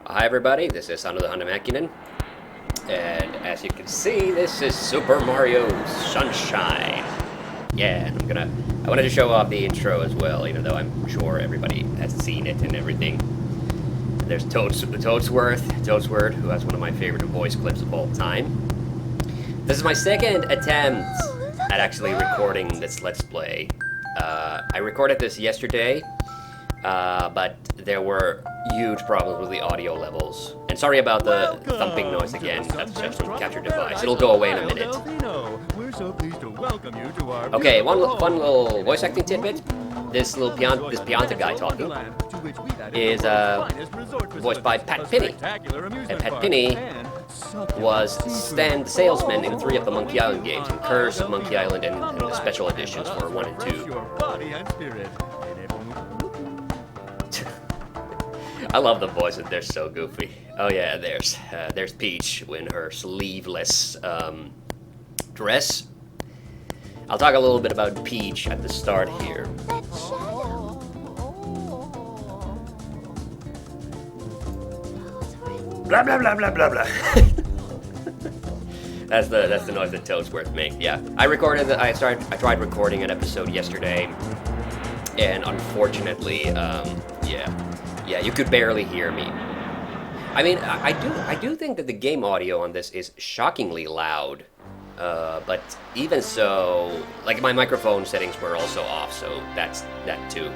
Hi everybody, this is TheHande, and as you can see, this is Super Mario Sunshine. Yeah, and I wanted to show off the intro as well, even though I'm sure everybody has seen it and everything. There's Toadsworth, who has one of my favorite voice clips of all time. This is my second attempt at actually recording this Let's Play. I recorded this yesterday, but there were huge problems with the audio levels. And sorry about the thumping noise again, that's just from capture device. It'll go away in a minute. Okay, one fun little voice acting tidbit. This Pianta guy talking is voiced by Pat Pinney. And Pat Pinney was Stan the salesman in 3 of the Monkey Island games, in Curse of Monkey Island and the special editions for 1 and 2. I love the voices, they're so goofy. Oh yeah, there's Peach in her sleeveless dress. I'll talk a little bit about Peach at the start here. Blah blah blah blah blah blah. That's the noise that Toadsworth makes. Yeah, I tried recording an episode yesterday, and unfortunately, yeah, you could barely hear me. I mean, I do think that the game audio on this is shockingly loud, but even so, like my microphone settings were also off, so that's that too.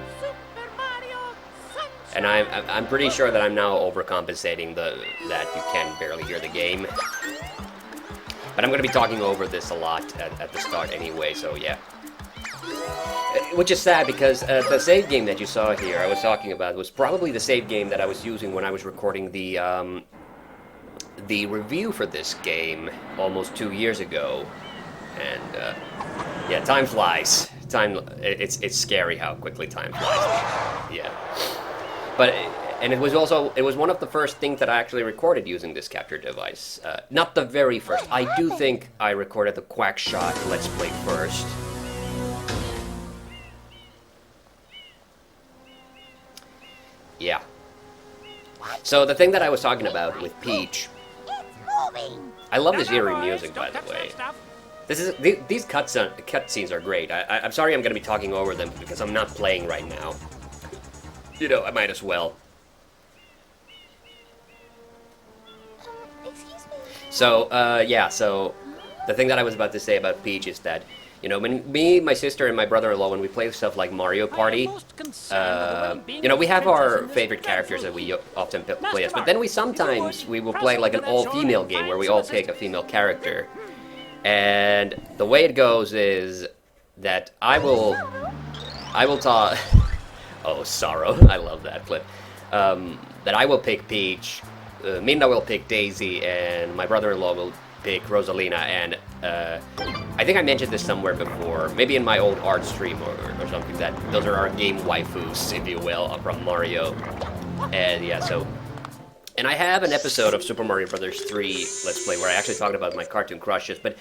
And I'm pretty sure that I'm now overcompensating that you can barely hear the game. But I'm going to be talking over this a lot at the start anyway, so yeah. Which is sad because the save game that you saw here, I was talking about, was probably the save game that I was using when I was recording the review for this game almost 2 years ago. And yeah, time flies. It's scary how quickly time flies. Yeah. And it was one of the first things that I actually recorded using this capture device. Not the very first. I do think I recorded the Quackshot Let's Play first. Yeah. So the thing that I was talking about with Peach, I love this eerie music, by the way. These cutscenes are great. I'm sorry I'm going to be talking over them because I'm not playing right now. You know, I might as well. So, yeah, so the thing that I was about to say about Peach is that, you know, when me, my sister, and my brother-in-law, when we play stuff like Mario Party, you know, we have our favorite characters that we often play as, but then we will play like an all-female game where we all take a female character. And the way it goes is that I will talk... Oh, Sorrow, I love that clip. That I will pick Peach, Minna will pick Daisy, and my brother-in-law will pick Rosalina, and I think I mentioned this somewhere before, maybe in my old art stream or something, that those are our game waifus, if you will, from Mario. And yeah, so... And I have an episode of Super Mario Bros. 3 Let's Play where I actually talked about my cartoon crushes, but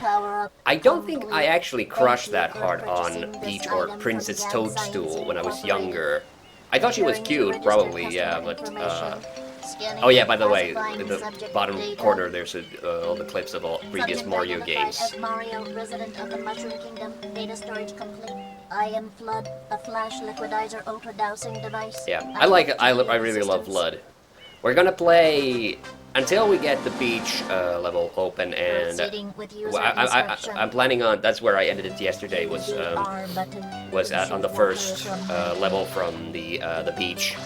I don't think I actually crushed that hard on Peach or Princess Toadstool when I was younger. I thought she was cute, probably, yeah, but... Oh yeah, by the way, in the bottom corner there's all the clips of all previous Mario games. Mario, resident of the Mushroom Kingdom, data storage complete. I am Flood, a flash liquidizer ultra-dowsing device. Yeah, I really love Flood. We're gonna play until we get the beach level open, and I'm planning on, that's where I ended it yesterday, was on the first level from the beach.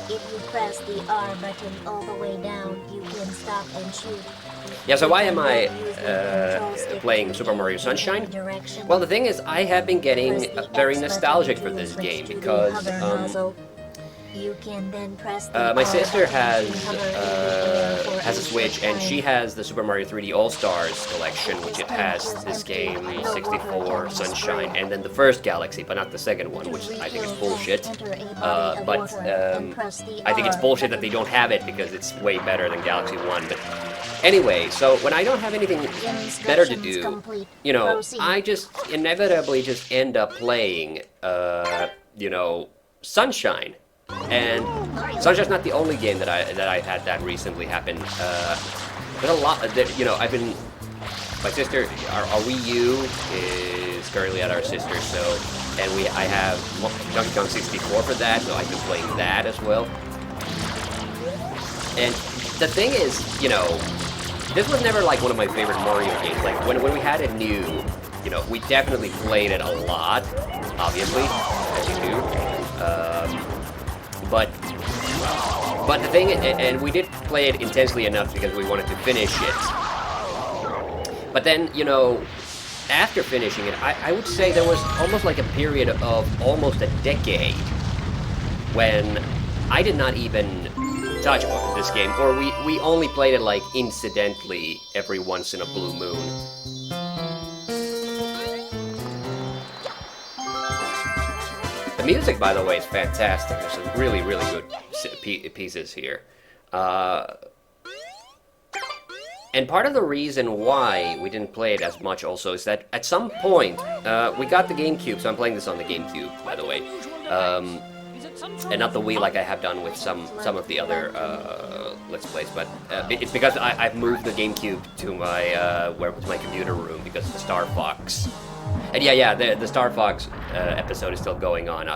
If you press the R button all the way down, you can stop and shoot. Yeah, so why am I playing Super Mario Sunshine? Well, the thing is, I have been getting very nostalgic for this game because my sister has a Switch, and she has the Super Mario 3D All-Stars collection, which it has this game, 64, Sunshine, and then the first Galaxy, but not the second one, which I think is bullshit. But I think it's bullshit that they don't have it, because it's way better than Galaxy 1. But anyway, so when I don't have anything better to do, you know, I just inevitably just end up playing, you know, Sunshine. And Sunshine's not the only game that I had that recently happen. There's a lot. You know, I've been. My sister, our Wii U is currently at our sister's, so and I have Donkey Kong 64 for that, so I've been playing that as well. And the thing is, you know, this was never like one of my favorite Mario games. Like when we had it new, you know, we definitely played it a lot, obviously, as you do. But the thing, and we did play it intensely enough because we wanted to finish it. But then, you know, after finishing it, I would say there was almost like a period of almost a decade when I did not even touch this game, or we only played it like incidentally every once in a blue moon. The music, by the way, is fantastic. There's some really, really good pieces here. And part of the reason why we didn't play it as much also is that at some point, we got the GameCube, so I'm playing this on the GameCube, by the way. And not the Wii like I have done with some of the other Let's Plays, but it's because I've moved the GameCube to my computer room because of the Star Fox. And yeah, the Star Fox episode is still going on.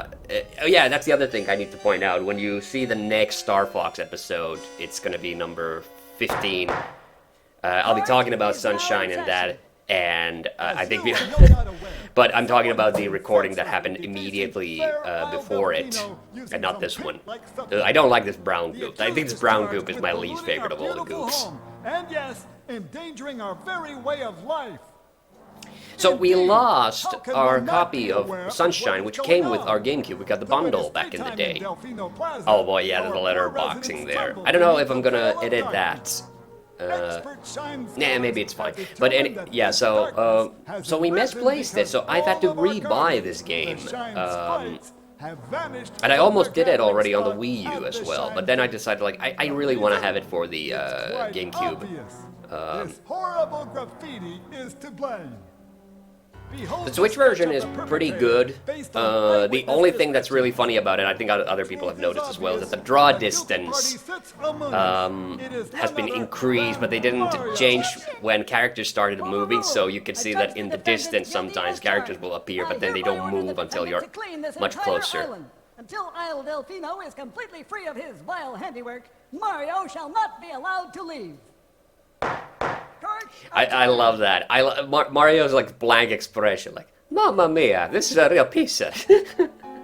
Yeah, that's the other thing I need to point out. When you see the next Star Fox episode, it's going to be number 15. I'll be talking about Sunshine and that, and I think but I'm talking about the recording that happened immediately before it, and not this one. I don't like this brown goop. I think this brown goop is my least favorite of all the goops. And yes, endangering our very way of life. So we lost our copy of Sunshine, which came with our GameCube. We got the bundle back in the day. Oh boy, yeah, there's a letter boxing there. I don't know if I'm gonna edit that. Nah, maybe it's fine. But yeah, so we misplaced it, so I've had to rebuy this game. And I almost did it already on the Wii U as well, but then I decided, like, I really want to have it for the GameCube. This horrible graffiti is to blame. The Switch version is pretty good. The only thing that's really funny about it, I think other people have noticed as well, is that the draw distance has been increased, but they didn't change when characters started moving, so you can see that in the distance sometimes characters will appear, but then they don't move until you're much closer. Until Isle Delfino is completely free of his vile handiwork, Mario shall not be allowed to leave. I love that. Mario's like blank expression, like, Mamma mia, this is a real pizza.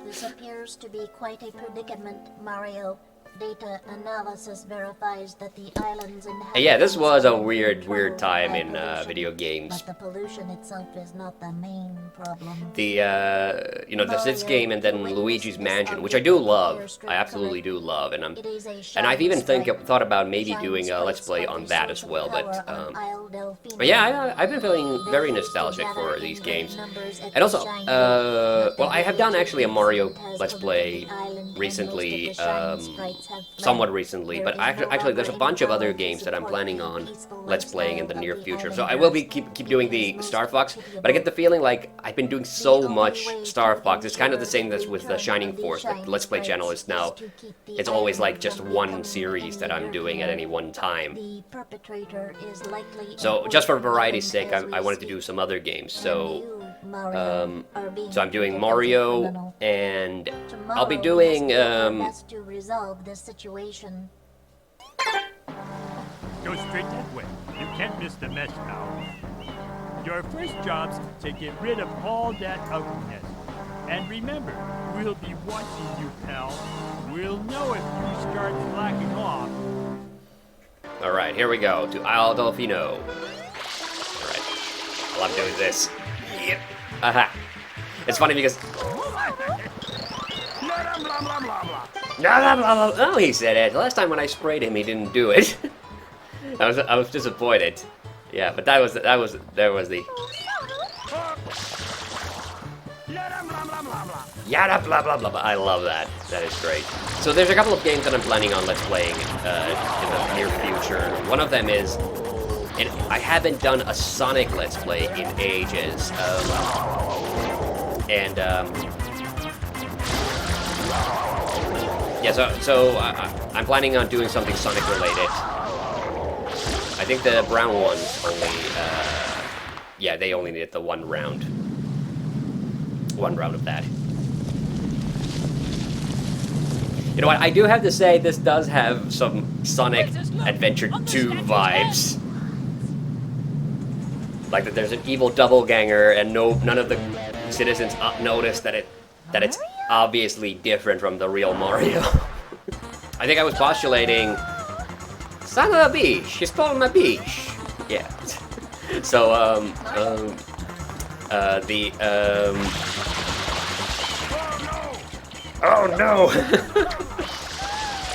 This appears to be quite a predicament, Mario. Data analysis verifies that the island's inhabitants... Yeah, this was a weird time in video games. But the pollution itself is not the main problem. The, you know, this game and then Luigi's Mansion, which I do love. I absolutely do love, and I've even thought about maybe doing a Let's Play on that as well, but yeah, I've been feeling very nostalgic for these games. And also, well, I have done actually a Mario Let's Play recently, somewhat recently, but actually there's a bunch of other games that I'm planning on Let's Playing in the near future. So I will be keep doing the Star Fox, but I get the feeling like I've been doing so much Star Fox. It's kind of the same as with the Shining Force. The Let's Play channel is now, it's always like just one series that I'm doing at any one time. So just for variety's sake, I wanted to do some other games. So so I'm doing Mario, and I'll be doing to resolve this situation. Go straight that way. You can't miss the mess now. Your first job's to get rid of all that ugliness. And remember, we'll be watching you, pal. We'll know if you start slacking off. Alright, here we go, to Isle Delfino. Alright, while I'm doing this. Yep. Aha. It's funny because... Oh, he said it. Last time when I sprayed him, he didn't do it. I was disappointed. Yeah, but there was the... Yada blah blah blah blah. I love that. That is great. So there's a couple of games that I'm planning on Let's Playing in the near future. One of them is... And I haven't done a Sonic Let's Play in ages. Yeah, so I'm planning on doing something Sonic related. I think the brown ones only, yeah, they only needed the one round. One round of that. You know what, I do have to say, this does have some Sonic Adventure 2 vibes. Like that there's an evil doppelganger and none of the citizens notice that it's obviously different from the real Mario. I think I was postulating, son of a bitch, you stole my bitch. Yeah. So, oh no!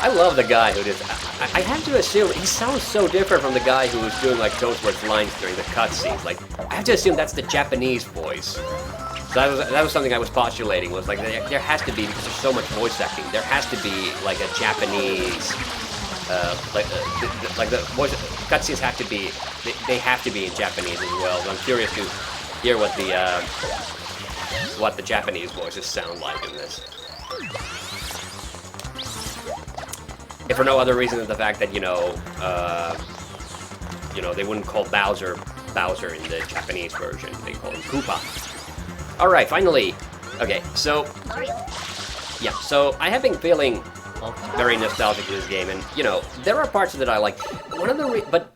I love the guy who did. I have to assume he sounds so different from the guy who was doing like Toadstone's lines during the cutscenes. Like, I have to assume that's the Japanese voice. So that was something I was postulating. Was like there has to be, because there's so much voice acting. There has to be like a Japanese, like the voice cutscenes have to be. They have to be in Japanese as well. So I'm curious to hear what the Japanese voices sound like in this. If for no other reason than the fact that, you know, they wouldn't call Bowser in the Japanese version. They call him Koopa. Alright, finally. Okay, so... yeah, so I have been feeling very nostalgic for this game, and, you know, there are parts that I like. One of the but,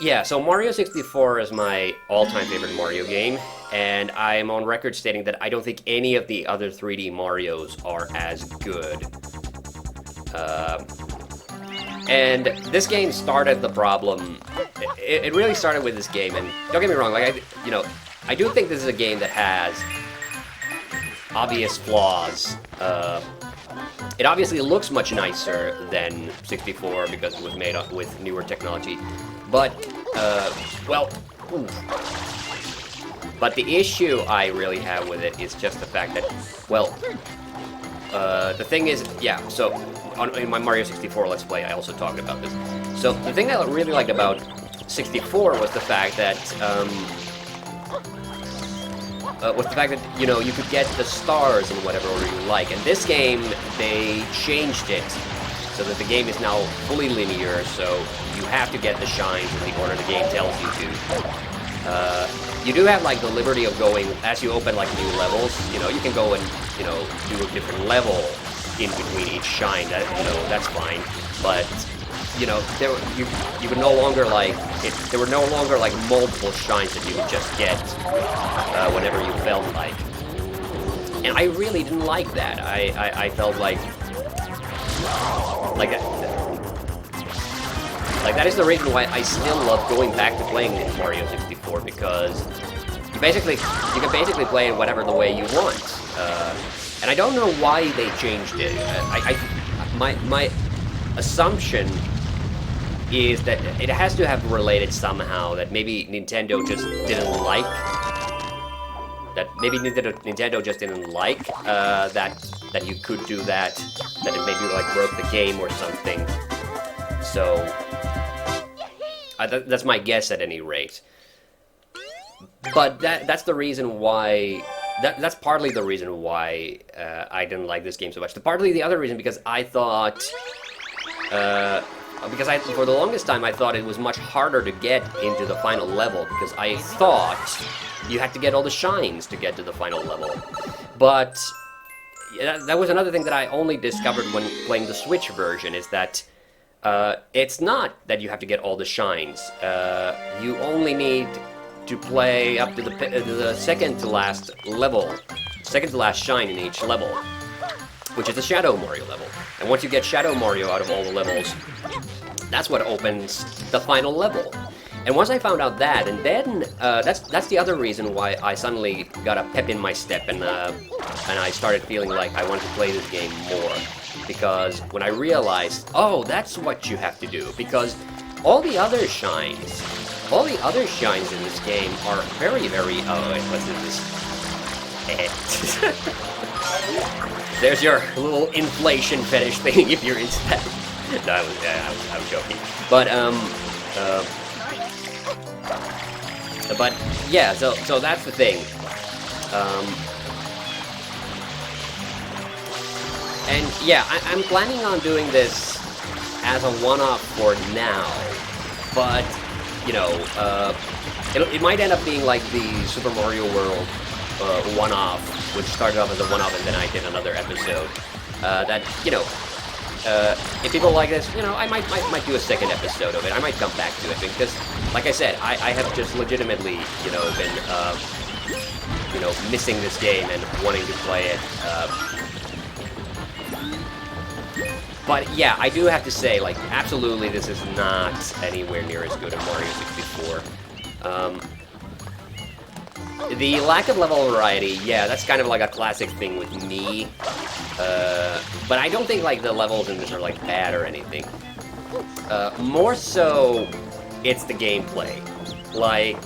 yeah, so Mario 64 is my all-time favorite Mario game, and I am on record stating that I don't think any of the other 3D Marios are as good. And this game started the problem. It really started with this game, and don't get me wrong, like I do think this is a game that has obvious flaws. It obviously looks much nicer than 64 because it was made up with newer technology, but well, but the issue I really have with it is just the fact that, well, the thing is, yeah, so in my Mario 64 Let's Play, I also talked about this. So the thing I really liked about 64 was the fact that, you know, you could get the stars in whatever order you like. And this game, they changed it so that the game is now fully linear, so you have to get the shines in the order the game tells you to. You do have, like, the liberty of going, as you open, like, new levels, you know, you can go and, you know, do a different level in between each shine, that, you know, that's fine, but, you know, you would no longer, like, there were no longer, like, multiple shines that you would just get whenever you felt like. And I really didn't like that. I felt like that is the reason why I still love going back to playing Mario 64, because you can basically play it whatever the way you want. And I don't know why they changed it. My assumption is that it has to have related somehow, that maybe Nintendo just didn't like. That maybe Nintendo just didn't like that you could do that. That it maybe like broke the game or something. So that's my guess at any rate. But that's the reason why. That's partly the reason why I didn't like this game so much. Partly the other reason, because I thought, for the longest time I thought it was much harder to get into the final level, because I thought you had to get all the shines to get to the final level. But that was another thing that I only discovered when playing the Switch version, is that it's not that you have to get all the shines. You only need to play up to the second to last level, second to last shine in each level, which is the Shadow Mario level. And once you get Shadow Mario out of all the levels, that's what opens the final level. And once I found out that, and then that's the other reason why I suddenly got a pep in my step, and I started feeling like I wanted to play this game more, because when I realized, oh, that's what you have to do, because all the other shines in this game are very, very, let's do this. There's your little inflation fetish thing, if you're into that. No, I was joking. But yeah, so that's the thing. And yeah, I'm planning on doing this as a one-off for now, but you know, it might end up being like the Super Mario World one-off, which started off as a one-off and then I did another episode. That, you know, if people like this, you know, I might do a second episode of it. I might come back to it because, like I said, I have just legitimately, you know, been, you know, missing this game and wanting to play it. But yeah, I do have to say, like, absolutely, this is not anywhere near as good as Mario 64. The lack of level variety, yeah, that's kind of like a classic thing with me. But I don't think like the levels in this are like bad or anything. More so, it's the gameplay. Like,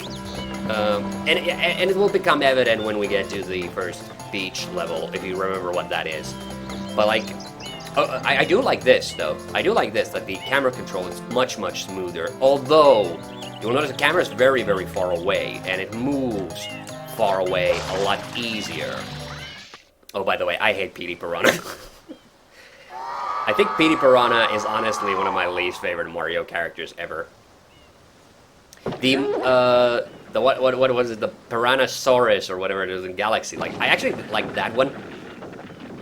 and it will become evident when we get to the first beach level, if you remember what that is. But like, I do like this though. I do like this, that the camera control is much smoother. Although, you'll notice the camera is very far away, and it moves far away a lot easier. Oh, by the way, I hate Petey Piranha. I think Petey Piranha is honestly one of my least favorite Mario characters ever. The what was it? The Piranhasaurus or whatever it is in Galaxy. Like, I actually like that one.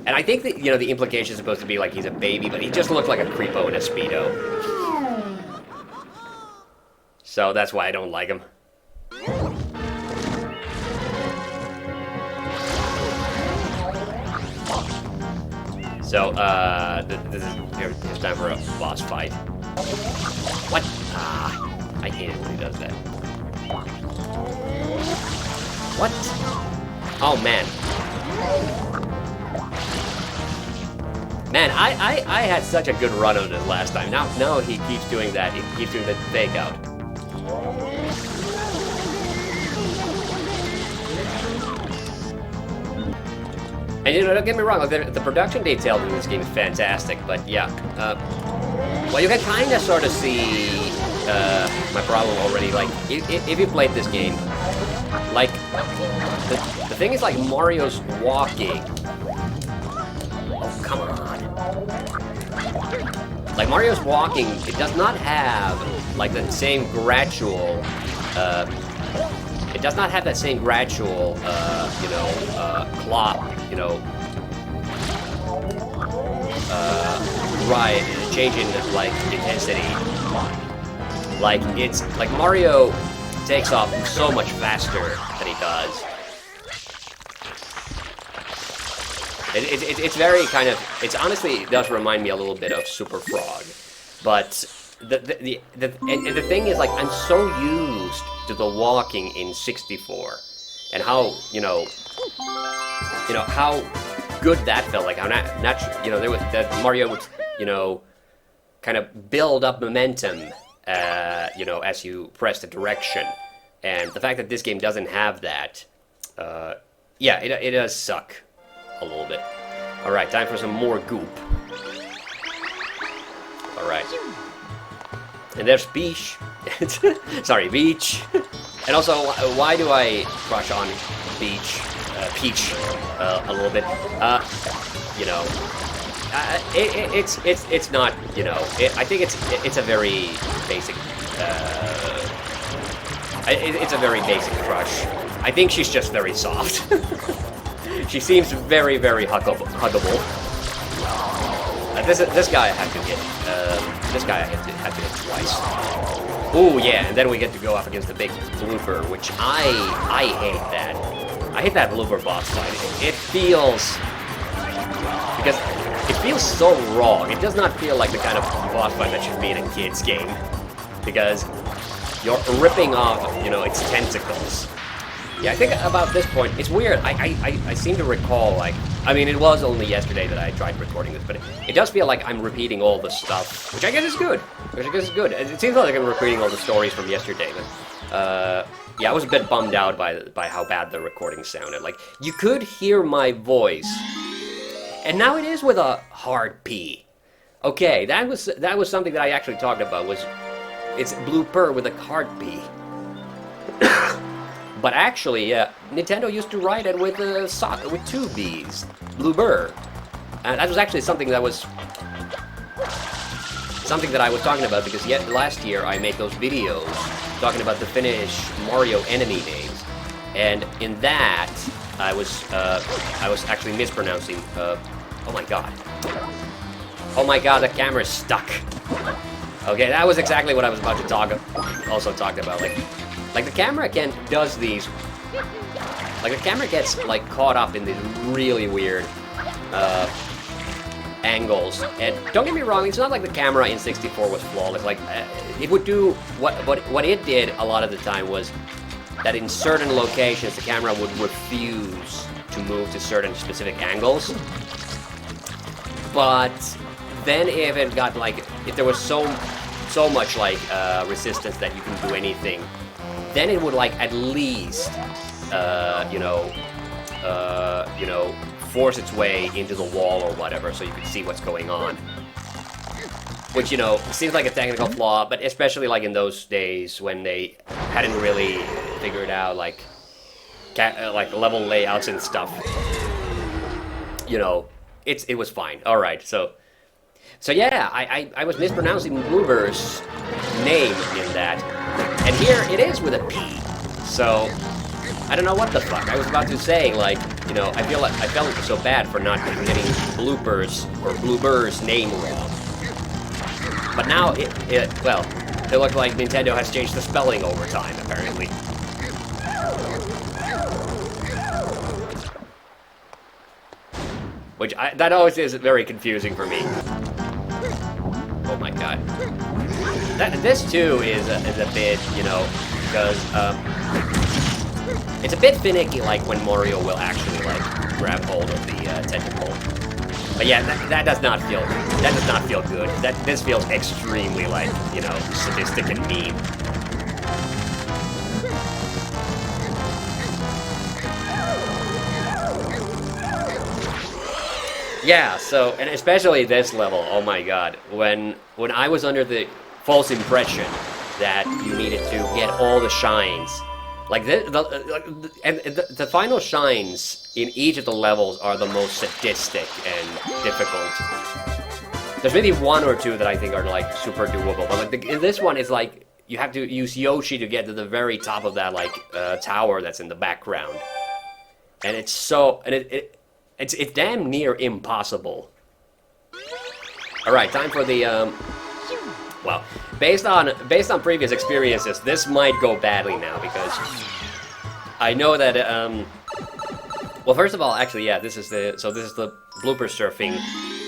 And I think that, you know, the implication is supposed to be like he's a baby, but he just looks like a creepo in a Speedo. So that's why I don't like him. So, here's time for a boss fight. What? Ah, I hate it when he does that. What? Oh, man. Man, I had such a good run of this last time. Now he keeps doing that. He keeps doing the fake out. And you know, don't get me wrong, like, the production detail in this game is fantastic, but yeah. Well, you can kind of sort of see my problem already. Like, if you played this game, like, the thing is, like, Mario's walking. Oh, come on. Like, Mario's walking, it does not have, like, the same gradual, it does not have that same gradual, you know, clop, you know, right, change in, like, intensity. Like, it's, like, Mario takes off so much faster than he does. It's very kind of, it's honestly, it does remind me a little bit of Super Frog. But, the thing is, like, I'm so used to the walking in 64. And how, you know, how good that felt, like how natural, you know, there was that Mario would, you know, kind of build up momentum, you know, as you press the direction, and the fact that this game doesn't have that, yeah, it does suck a little bit. All right, time for some more goop. All right, and there's Beach. Sorry, Beach. And also, why do I crush on Peach a little bit? You know, it's not, you know, I think it's a very basic, it's a very basic crush. I think she's just very soft. She seems very huggable. This guy I have to get. This guy I have to hit twice. Ooh, yeah, and then we get to go up against the big blooper, which I hate that. I hate that blooper boss fight. It feels, because it feels so wrong. It does not feel like the kind of boss fight that should be in a kid's game, because you're ripping off, you know, its tentacles. Yeah, I think about this point, it's weird. I seem to recall, like, I mean, it was only yesterday that I tried recording this, but it does feel like I'm repeating all the stuff, which I guess is good. It seems like I'm repeating all the stories from yesterday, but, yeah, I was a bit bummed out by how bad the recording sounded. Like, you could hear my voice, and now it is with a hard P. Okay, that was something that I actually talked about, was it's blooper with a hard P. But actually, Nintendo used to write it with two B's, blooper. that was actually something that was I was talking about, because yet last year I made those videos talking about the Finnish Mario enemy names, and in that I was actually mispronouncing. Oh my god! Oh my god! The camera's stuck. Okay, that was exactly what I was about to talk about. Like the camera does these. Like the camera gets like caught up in these really weird angles, and don't get me wrong, it's not like the camera in 64 was flawless. Like it would do what it did a lot of the time was that in certain locations the camera would refuse to move to certain specific angles. But then if it got like, if there was so much like resistance that you can do anything, then it would like at least you know, force its way into the wall or whatever, so you could see what's going on. Which, you know, seems like a technical flaw, but especially like in those days when they hadn't really figured out like level layouts and stuff. You know, it was fine. All right, so yeah, I was mispronouncing Bloober's name in that, and here it is with a P. So I don't know what the fuck. I was about to say, like, you know, I felt so bad for not getting Bloober's name wrong. But now well, it looks like Nintendo has changed the spelling over time, apparently. Which that always is very confusing for me. Oh my god. This too is a bit, you know, because it's a bit finicky, like when Mario will actually like grab hold of the tentacle. But yeah, that does not feel good. This feels extremely like, you know, sadistic and mean. Yeah, so, and especially this level, oh my god, when I was under the false impression that you needed to get all the shines, like the final shines in each of the levels are the most sadistic and difficult. There's maybe one or two that I think are like super doable, but like in this one, it's like you have to use Yoshi to get to the very top of that like tower that's in the background, and it's so it's damn near impossible. All right, time for the well, based on previous experiences, this might go badly now, because I know that well, first of all, actually, yeah, this is the blooper surfing,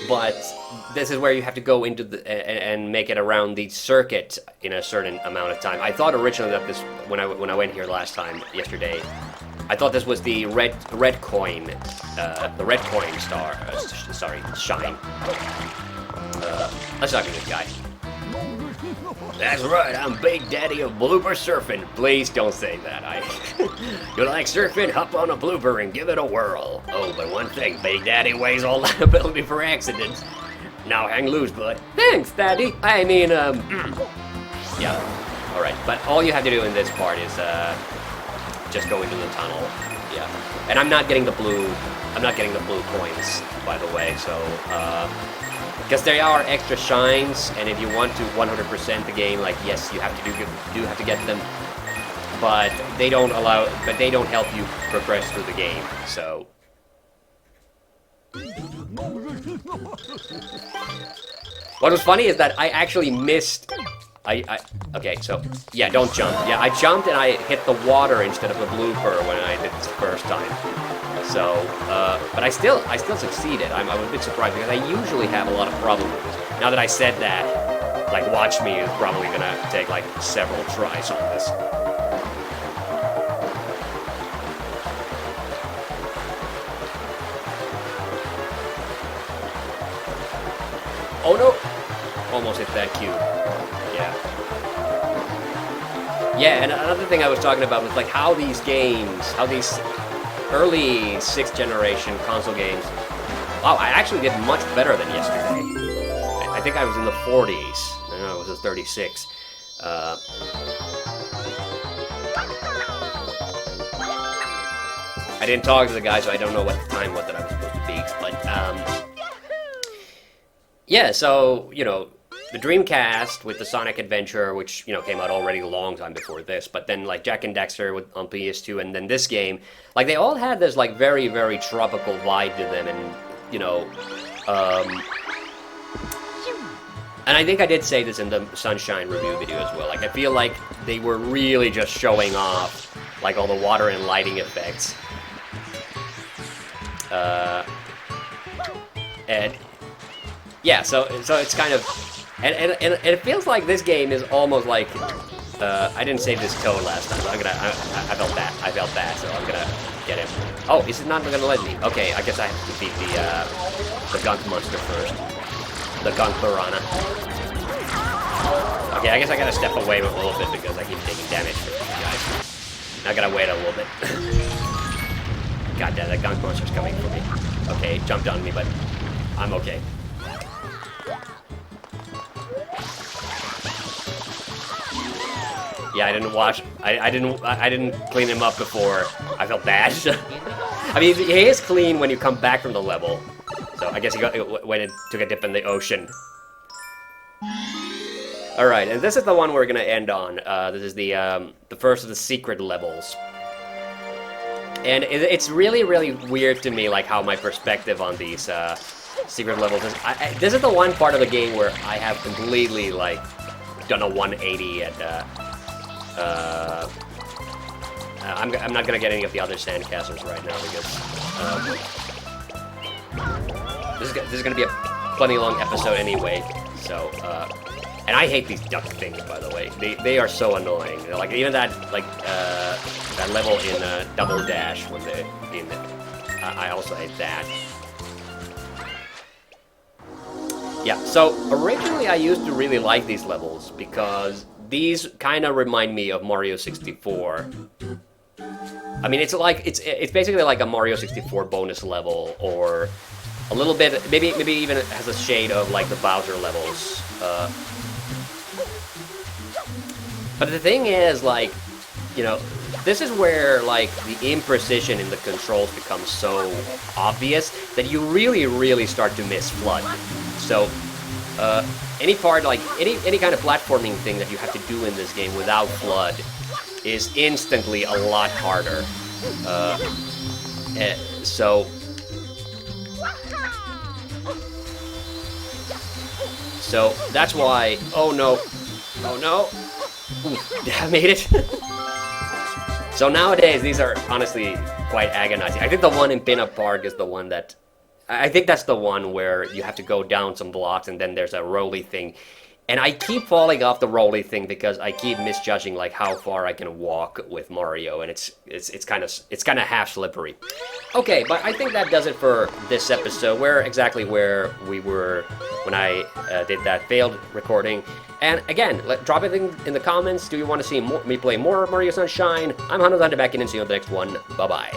but this is where you have to go into the and make it around the circuit in a certain amount of time. I thought originally that this, when I went here yesterday, I thought this was the red coin star. Sorry, shine. Let's talk to this guy. That's right, I'm Big Daddy of blooper surfing. Please don't say that. You like surfing? Hop on a blooper and give it a whirl. Oh, but one thing, Big Daddy weighs all liability for accidents. Now hang loose, bud. Thanks, Daddy. I mean, yeah. All right, but all you have to do in this part is just go into the tunnel. Yeah, and I'm not getting the blue coins, by the way. So, because there are extra shines, and if you want to 100% the game, like, yes, you have to get them, but they don't help you progress through the game. So. What was funny is that I actually missed. Okay, so yeah, don't jump. Yeah, I jumped and I hit the water instead of the blooper when I did this the first time. So, but I still succeeded. I'm a bit surprised because I usually have a lot of problems with this. Now that I said that, like, Watch Me is probably gonna take like several tries on this. Oh no! Almost hit that cube. Yeah. Yeah, and another thing I was talking about was like how these early 6th generation console games, wow, I actually did much better than yesterday. I think I was in the 40s. No, it was a 36. I didn't talk to the guy, so I don't know what the time was that I was supposed to beat, but, yeah, so, you know, the Dreamcast with the Sonic Adventure, which, you know, came out already a long time before this, but then, like, Jak and Daxter on PS2, and then this game, like, they all had this, like, very, very tropical vibe to them, and, you know, and I think I did say this in the Sunshine review video as well, like, I feel like they were really just showing off, like, all the water and lighting effects. And yeah, so it's kind of, and it feels like this game is almost like, I didn't save this code last time, so I felt bad, so I'm gonna get him. Oh, is it not gonna let me? Okay, I guess I have to beat the gunk monster first. The gunk piranha. Okay, I guess I gotta step away a little bit because I keep taking damage from these guys. Now I gotta wait a little bit. God damn, that gunk monster's coming for me. Okay, it jumped on me, but I'm okay. Yeah, I didn't wash. I didn't clean him up before. I felt bad. I mean, he is clean when you come back from the level. So I guess he went and took a dip in the ocean. All right, and this is the one we're gonna end on. This is the first of the secret levels. And it's really, really weird to me, like how my perspective on these secret levels is. This is the one part of the game where I have completely like done a 180 at. I'm not gonna get any of the other sandcastles right now because this is gonna be a plenty long episode anyway. So and I hate these duck things, by the way. They are so annoying. Like even that that level in Double Dash when they I also hate that. Yeah. So originally I used to really like these levels because these kind of remind me of Mario 64. I mean, it's like it's basically like a Mario 64 bonus level, or a little bit, maybe even has a shade of like the Bowser levels. But the thing is, like, you know, this is where like the imprecision in the controls becomes so obvious that you really, really start to miss FLUDD. So. Any part, like, any kind of platforming thing that you have to do in this game without FLUDD is instantly a lot harder. So that's why, oh no, ooh, I made it. So nowadays, these are honestly quite agonizing. I think the one in Pinup Park is the one that, I think that's the one where you have to go down some blocks and then there's a rolly thing. And I keep falling off the rolly thing because I keep misjudging like how far I can walk with Mario, and it's kind of half slippery. Okay, but I think that does it for this episode. We're exactly where we were when I did that failed recording. And again, drop it in the comments. Do you want to see me play more Mario Sunshine? I'm TheHande back in and see you on the next one. Bye bye.